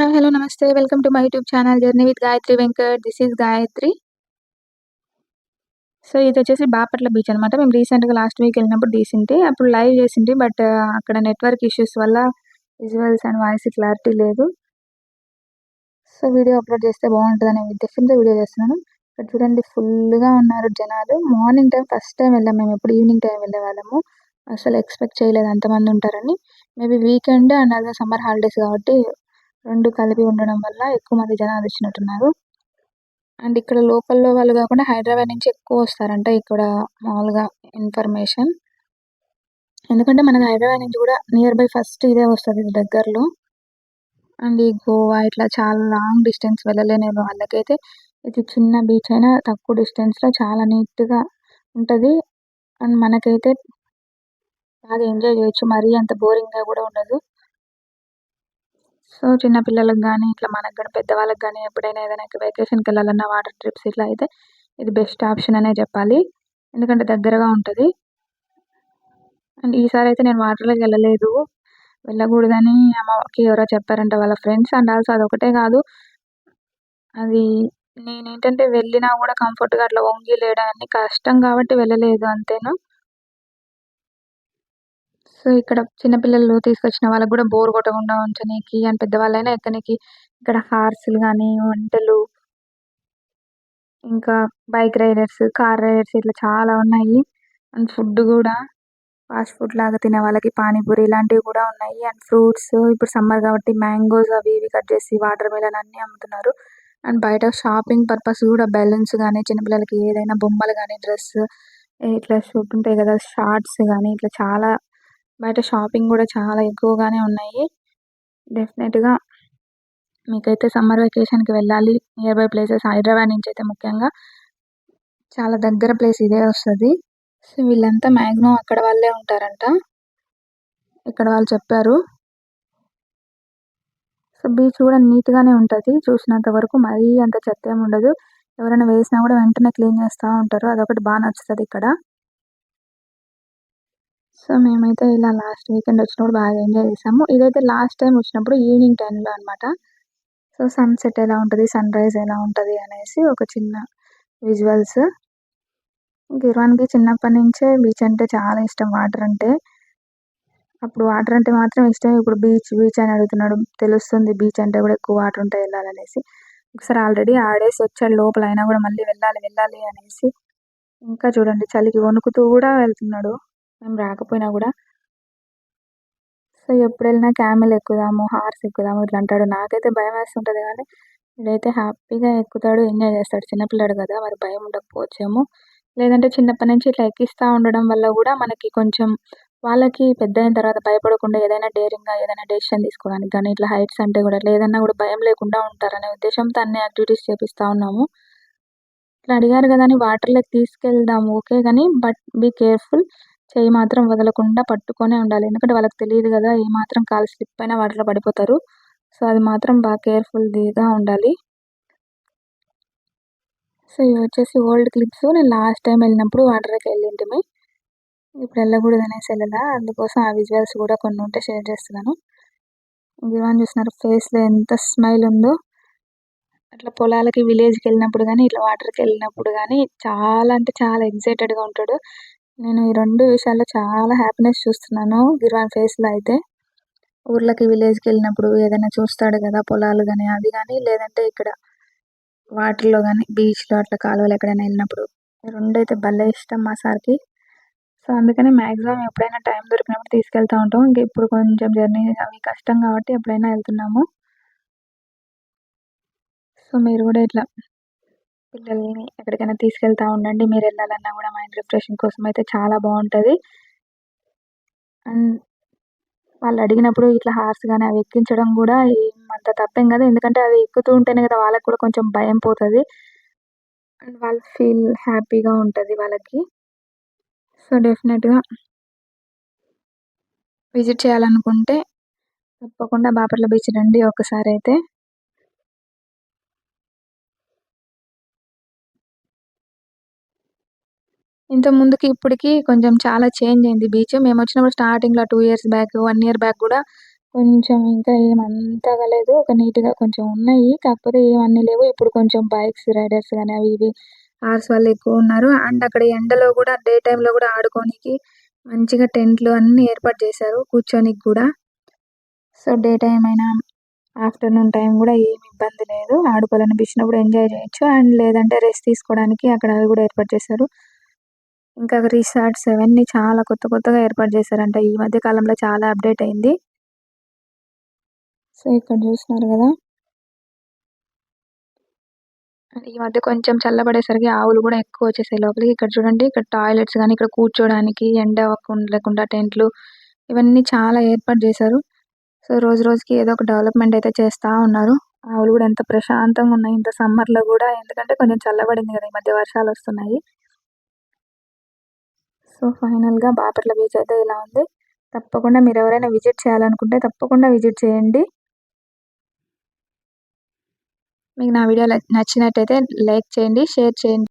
Hi. Hello. నమస్తే. Welcome to my YouTube channel 'journey with Gayatri Venkat'. This is Gayatri. So, ఇదొచ్చేసి Bapatla beach అనమాట. మేము రీసెంట్‌గా లాస్ట్ వీక్ ఎళ్ళినప్పుడు తీసింటి. అప్పుడు లైవ్ చేసింటి. బట్ అక్కడ నెట్వర్క్ ఇష్యూస్ వల్ల విజువల్స్ అండ్ వాయిస్ క్లారిటీ లేదు. సో, వీడియో అప్‌లోడ్ చేస్తే బావుంటదనే ఉద్దేశంతో వీడియో చేస్తున్నాను. ఇక్కడ చూడండి ఫుల్లుగా ఉన్నారు జనాలు. మార్నింగ్ టైమ్ ఫస్ట్ టైమ్ వెళ్ళాం మేము. ఎప్పుడు ఈవినింగ్ టైమ్ వెళ్ళేవాళ్ళము. అసలు ఎక్స్‌పెక్ట్ చేయలేదు అంతమంది ఉంటారని. మేబీ వీకెండ్ అండ్ అలాగే సమ్మర్ హాలిడేస్ కాబట్టి 2 కలిపి ఉండడం వల్ల ఎక్కువ మంది జనాలొచ్చినట్టున్నారు. అండ్ ఇక్కడ లోకల్‌లో వాళ్ళు గాకుండా హైదరాబాద్ నుంచి ఎక్కువొస్తారంట ఇక్కడ మామూలుగా ఇన్ఫర్మేషన్. ఎందుకంటే మనకి హైదరాబాద్ నుంచి గూడా నియర్ బై ఫస్ట్ ఇదే వస్తది దగ్గరలో. అండ్ ఈ గోవా ఇట్లా చాలా లాంగ్ డిస్టెన్స్ వెళ్ళలేని వాళ్ళకైతే ఇది చిన్న బీచ్ అయినా తక్కువ డిస్టెన్స్‌లో చాలా నీట్‌గా ఉంటది. అండ్ మనకైతే బాగా ఎంజాయ్ జేయొచ్చు. మరీ అంత బోరింగ్‌గా గూడా ఉండదు. సో, చిన్న పిల్లలకి గానీ, ఇట్లా మనకు గాని పెద్దవాళ్ళకి గానీ ఎప్పుడైనా ఏదైనా వెకేషన్‌కెళ్ళాలన్నా వాటర్ ట్రిప్స్ ఇట్లా అయితే ఇది బెస్ట్ ఆప్షన్ అనే జెప్పాలి. ఎందుకంటే దగ్గరగా ఉంటది. అండ్ ఈసారైతే నేను వాటర్‌లోకెళ్ళలేదు. వెళ్ళగూడదని అమ్మకి ఎవరో చెప్పారంట వాళ్ళ ఫ్రెండ్స్. అండ్ ఆల్సో అదొకటే గాదు. అది నేనేంటంటే వెళ్ళినా గూడా కంఫర్ట్‌గా అట్లా వంగి లేయడానికి కష్టం గాబట్టి వెళ్ళలేదు అంతేను. సో, ఇక్కడ చిన్న పిల్లలు తీసుకొచ్చిన వాళ్ళకి గూడా బోర్ కొట్టకుండా ఉంచనీకి అండ్ పెద్దవాళ్ళైనా ఎక్కనీకి ఇక్కడ హార్స్‌లు గానీ, ఒంటెలు ఇంకా బైక్ రైడర్స్, కార్ రైడర్స్ ఇట్లా చాలా ఉన్నాయి. అండ్ ఫుడ్ గూడా ఫాస్ట్ ఫుడ్ లాగా తినే వాళ్ళకి పానీపూరి ఇలాంటివి కూడా ఉన్నాయి. అండ్ ఫ్రూట్స్ ఇప్పుడు సమ్మర్ గాబట్టి మ్యాంగోస్ అవి ఇవి కట్ జేసి వాటర్ మిలన్ అన్నీ అమ్ముతున్నారు. అండ్ బయట షాపింగ్ పర్పస్ గూడా బెలూన్స్ గానీ, చిన్న పిల్లలకి ఏదైనా బొమ్మలు గానీ, డ్రెస్ ఇట్లా షూట్ ఉంటాయి గదా! షార్ట్స్ గానీ ఇట్లా చాలా బయట షాపింగ్ గూడా చాలా ఎక్కువగానే ఉన్నాయి. డెఫినెట్‌గా మీకైతే సమ్మర్ వెకేషన్‌కి వెళ్ళాలి. నియర్ బై ప్లేసెస్ హైదరాబాద్ నుంచయితే ముఖ్యంగా చాలా దగ్గర ప్లేస్ ఇదే వస్తది. సో, వీళ్ళంతా మాక్సిమం అక్కడ వాళ్ళే ఉంటారంట. ఇక్కడ వాళ్ళు చెప్పారు. సో, బీచ్ గూడా నీట్‌గానే ఉంటది. చూసినంత వరకు మరీ అంత చెత్తేముండదు. ఎవరైనా వేసినా గూడా వెంటనే క్లీన్ చేస్తా ఉంటారు. అదొకటి నచ్చుతదిక్కడ. సో, మేమైతే ఇలా లాస్ట్ వీకెండ్ వచ్చినప్పుడు బాగా ఎంజాయ్ చేసాము. ఇదైతే లాస్ట్ టైమ్ వచ్చినప్పుడు ఈవినింగ్ టైమ్‌లో అనమాట. సో, సన్‌సెట్ ఎలా ఉంటది, సన్‌రైజ్ ఎలా ఉంటది అనేసి ఒక చిన్న విజువల్స్. గిర్వాన్‌కి చిన్నప్పటి నుంచే బీచ్ అంటే చాలా ఇష్టం వాటరంటే. అప్పుడు వాటరంటే మాత్రం ఇష్టం. ఇప్పుడు బీచ్ అని అడుగుతున్నాడు. తెలుస్తుంది బీచ్ అంటే గూడా ఎక్కువ వాటర్ ఉంటాయి ఎళ్ళాలనేసి. ఒకసారి ఆల్రెడీ ఆడేసొచ్చాడు లోపల. అయినా గూడా మళ్ళీ వెళ్ళాలి అనేసి. ఇంకా చూడండి చలికి వణుకుతూ గూడా వెళ్తున్నాడు. మేము రాకపోయినా గూడా. సో, ఎప్పుడెళ్ళినా క్యామెల్ ఎక్కుదాము, హార్స్ ఎక్కుదాము ఇట్లా అంటాడు. నాకైతే భయమేస్తుంటది గానీ, వీడైతే హ్యాపీగా ఎక్కుతాడు, ఎంజాయ్ చేస్తాడు. చిన్న పిల్లాడు గదా! మరి భయం ఉండకపోవచ్చేమో. లేదంటే చిన్నప్పటి నుంచి ఇట్లా ఎక్కిస్తా ఉండడం వల్ల గూడా మనకి కొంచెం వాళ్ళకి పెద్దయిన తర్వాత భయపడకుండా ఏదైనా డేరింగ్‌గా ఏదైనా డెసిషన్ తీసుకోవడానికి గానీ, ఇట్లా హైట్స్ అంటే గూడా ఇట్లా ఏదన్నా గూడా భయం లేకుండా ఉంటారనే ఉద్దేశంతో అన్ని యాక్టివిటీస్ చేపిస్తా ఉన్నాము. ఇట్లా అడిగారు గదా! అని వాటర్‌లోకి తీసుకెళ్దాం ఓకే గానీ, బట్ బీ కేర్‌ఫుల్. చెయ్యి మాత్రం వదలకుండా పట్టుకొనే ఉండాలి. ఎందుకంటే వాళ్ళకి తెలీదు గదా! ఏమాత్రం కాలు స్లిప్ అయినా వాటర్‌లో పడిపోతారు. సో, అది మాత్రం కేర్‌ఫుల్‌గా ఉండాలి. సో, ఇవొచ్చేసి ఓల్డ్ క్లిప్స్. నేను లాస్ట్ టైమ్ ఎళ్ళినప్పుడు వాటర్‌లోకెళ్ళింటిమి. ఇప్పుడు ఎళ్ళకూడదనేసి ఎళ్ళలా. అందుకోసం ఆ విజువల్స్ గూడా కొన్నుంటే షేర్ చేస్తున్నాను. గివాన్ చూస్తున్నారు ఫేస్‌లో ఎంత స్మైల్ ఉందో. అట్లా పొలాలకి విలేజ్‌కెళ్ళినప్పుడు గానీ, ఇట్లా వాటర్‌కెళ్ళినప్పుడు గానీ చాలా అంటే చాలా ఎక్సైటెడ్‌గా ఉంటాడు. నేను ఈ 2 విషయాల్లో చాలా హ్యాపీనెస్ చూస్తున్నాను గిర్వాన్ ఫేస్‌లో అయితే. ఊర్లకి, విలేజ్‌కెళ్ళినప్పుడు ఏదైనా చూస్తాడు గదా! పొలాలు గాని, అది గాని లేదంటే ఇక్కడ వాటర్‌లో గాని, బీచ్‌లో అట్లా కాలువలో ఎక్కడైనా ఎళ్ళినప్పుడు. ఈ రెండైతే భలే ఇష్టం మా సార్‌కి. సో, అందుకని మాక్సిమం ఎప్పుడైనా టైం దొరికినప్పుడు తీసుకెళ్తా ఉంటాం. ఇంక ఇప్పుడు కొంచెం జర్నీ అవి కష్టం గాబట్టి ఎప్పుడైనా ఎళ్తున్నాము. సో, మీరు గూడా ఇట్లా పిల్లల్ని ఎక్కడికైనా తీసుకెళ్తా ఉండండి. మీరెళ్ళాలన్నా గూడా మైండ్ రిఫ్రెషింగ్ కోసం అయితే చాలా బావుంటది. అండ్ వాళ్ళడిగినప్పుడు ఇట్లా హార్స్ గాని అవి ఎక్కించడం గూడా ఏం అంత తప్పేం గాదు. ఎందుకంటే అవి ఎక్కుతూ ఉంటేనే గదా! వాళ్ళకి కూడా కొంచెం భయం పోతది. అండ్ వాళ్ళు ఫీల్ హ్యాపీగా ఉంటది వాళ్ళకి. సో, డెఫినెట్‌గా విజిట్ చేయాలనుకుంటే తప్పకుండా బాపట్ల బీచ్ రండి ఒక్కసారైతే. ఇంతకు ముందుకి ఇప్పటికి కొంచెం చాలా చేంజ్ అయింది బీచ్. మేమొచ్చినప్పుడు స్టార్టింగ్‌లో 2 ఇయర్స్ బ్యాక్, 1 ఇయర్ బ్యాక్ గూడా కొంచెం ఇంకా ఏమంతగా లేదు. ఒక నీట్‌గా కొంచెం ఉన్నాయి. కాకపోతే ఏమన్నీ లేవు. ఇప్పుడు కొంచెం బైక్స్ రైడర్స్ గాని అవి ఇవి కార్స్ వాళ్ళు ఎక్కువున్నారు. అండ్ అక్కడ ఎండలో గూడా డే టైమ్‌లో గూడా ఆడుకోనికి మంచిగా టెంట్లు అన్నీ ఏర్పాటు చేశారు కూర్చోనికి గూడా. సో, డే టైమ్ అయినా, ఆఫ్టర్‌నూన్ టైమ్ గూడా ఏమి ఇబ్బంది లేదు. ఆడుకోవాలనిపించినప్పుడు ఎంజాయ్ జేయొచ్చు. అండ్ లేదంటే రెస్ట్ తీసుకోవడానికి అక్కడ అవి గూడా ఏర్పాటు చేశారు. ఇంకా రిసార్ట్స్ అవన్నీ చాలా కొత్త కొత్తగా ఏర్పాటు చేశారంట. ఈ మధ్య కాలంలో చాలా అప్‌డేట్ అయింది. సో, ఇక్కడ జూస్తున్నారు గదా! ఈ మధ్య కొంచెం చల్లబడేసరికి ఆవులు గూడా ఎక్కువొచ్చేసాయి లోపలికి. ఇక్కడ చూడండి, ఇక్కడ టాయిలెట్స్ గాని, ఇక్కడ కూర్చోడానికి ఎండ లేకుండా టెంట్లు ఇవన్నీ చాలా ఏర్పాటు జేశారు. సో, రోజు రోజుకి ఏదో ఒక డెవలప్‌మెంట్ అయితే చేస్తా ఉన్నారు. ఆవులు గూడా ఎంత ప్రశాంతంగున్నాయి ఇంత సమ్మర్‌లో గూడా. ఎందుకంటే కొంచెం చల్లబడింది గదా! ఈ మధ్య వర్షాలొస్తున్నాయి. సో, ఫైనల్‌గా బాపట్ల బీచ్ అయితే ఇలా ఉంది. తప్పకుండా మీరెవరైనా విజిట్ చేయాలనుకుంటే తప్పకుండా విజిట్ చేయండి. మీకు నా వీడియో నచ్చినట్టయితే లైక్ చేయండి, షేర్ చేయండి.